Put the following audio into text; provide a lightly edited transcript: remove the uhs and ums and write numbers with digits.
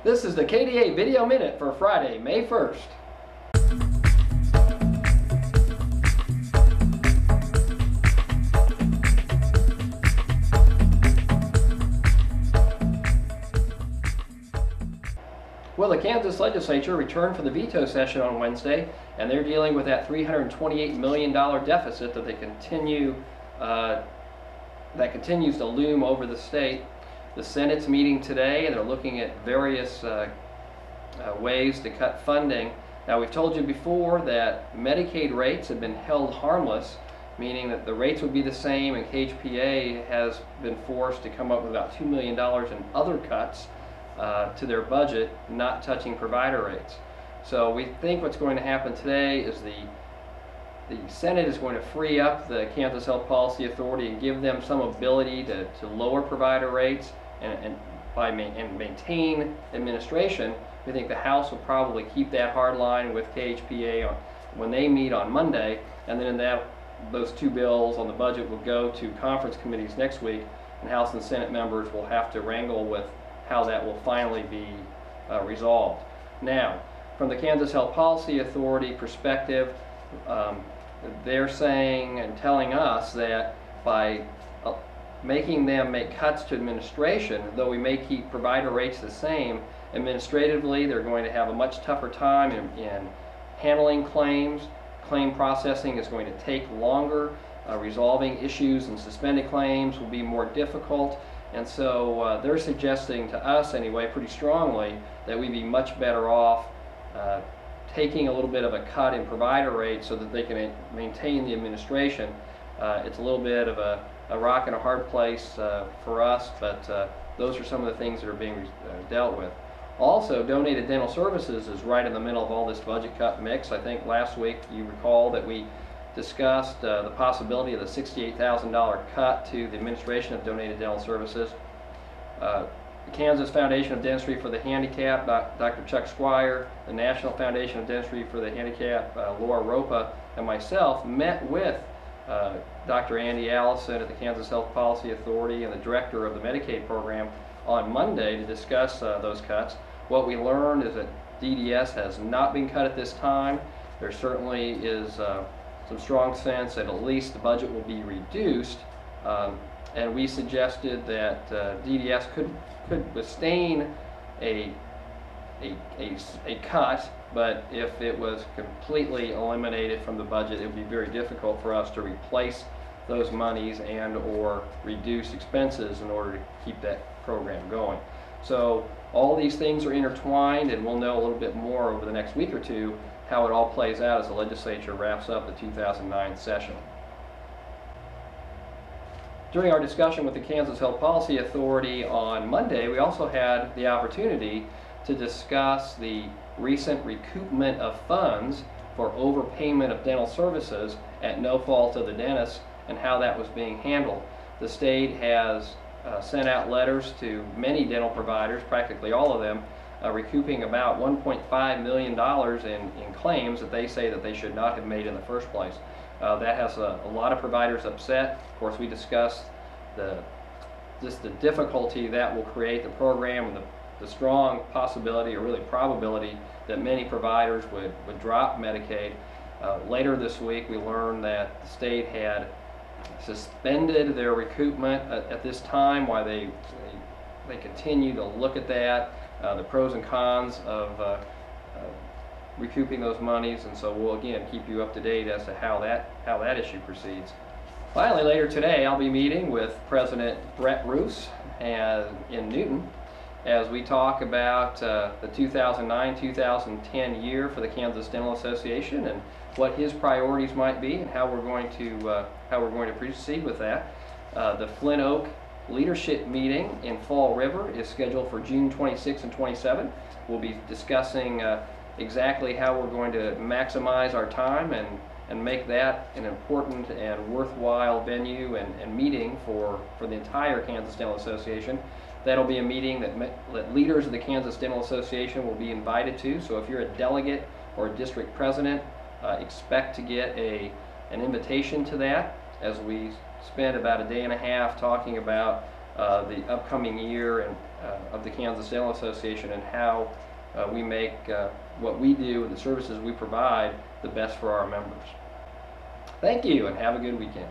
This is the KDA Video Minute for Friday, May 1st. Well, the Kansas legislature returned for the veto session on Wednesday, and they're dealing with that $328 million deficit that continues to loom over the state. The Senate's meeting today, and they're looking at various ways to cut funding. Now, we've told you before that Medicaid rates have been held harmless, meaning that the rates would be the same, and KHPA has been forced to come up with about $2 million in other cuts to their budget, not touching provider rates. So we think what's going to happen today is the Senate is going to free up the Kansas Health Policy Authority and give them some ability to lower provider rates and maintain administration. We think the House will probably keep that hard line with KHPA when they meet on Monday, and then those two bills on the budget will go to conference committees next week, and House and Senate members will have to wrangle with how that will finally be resolved. Now, from the Kansas Health Policy Authority perspective, they're saying and telling us that by making them make cuts to administration, though we may keep provider rates the same, administratively they're going to have a much tougher time in handling claims. Claim processing is going to take longer. Resolving issues and suspended claims will be more difficult. And so they're suggesting to us anyway pretty strongly that we'd be much better off taking a little bit of a cut in provider rates so that they can maintain the administration. It's a little bit of a rock and a hard place for us, but those are some of the things that are being dealt with. Also, donated dental services is right in the middle of all this budget cut mix. I think last week you recall that we discussed the possibility of the $68,000 cut to the administration of donated dental services. The Kansas Foundation of Dentistry for the Handicapped, Dr. Chuck Squire, the National Foundation of Dentistry for the Handicapped, Laura Ropa, and myself met with Dr. Andy Allison at the Kansas Health Policy Authority and the director of the Medicaid program on Monday to discuss those cuts. What we learned is that DDS has not been cut at this time. There certainly is some strong sense that at least the budget will be reduced, and we suggested that DDS could sustain a cut, but if it was completely eliminated from the budget, it would be very difficult for us to replace those monies and or reduce expenses in order to keep that program going. So all these things are intertwined, and we'll know a little bit more over the next week or two how it all plays out as the legislature wraps up the 2009 session. During our discussion with the Kansas Health Policy Authority on Monday, we also had the opportunity to discuss the recent recoupment of funds for overpayment of dental services at no fault of the dentist and how that was being handled. The state has sent out letters to many dental providers, practically all of them, recouping about $1.5 million in claims that they say that they should not have made in the first place. That has a lot of providers upset. Of course, we discussed just the difficulty that will create the program and the strong possibility, or really probability, that many providers would drop Medicaid. Later this week, we learned that the state had suspended their recoupment at this time while they continue to look at that, the pros and cons of recouping those monies, and so we'll again keep you up to date as to how that issue proceeds. Finally, later today, I'll be meeting with President Brett Roos in Newton as we talk about the 2009-2010 year for the Kansas Dental Association and what his priorities might be and how we're going to proceed with that. The Flint Oak Leadership Meeting in Fall River is scheduled for June 26 and 27. We'll be discussing exactly how we're going to maximize our time and make that an important and worthwhile venue and meeting for the entire Kansas Dental Association. That'll be a meeting that leaders of the Kansas Dental Association will be invited to, so if you're a delegate or a district president, expect to get an invitation to that, as we spend about a day and a half talking about the upcoming year and of the Kansas Dental Association, and how we make what we do and the services we provide the best for our members. Thank you, and have a good weekend.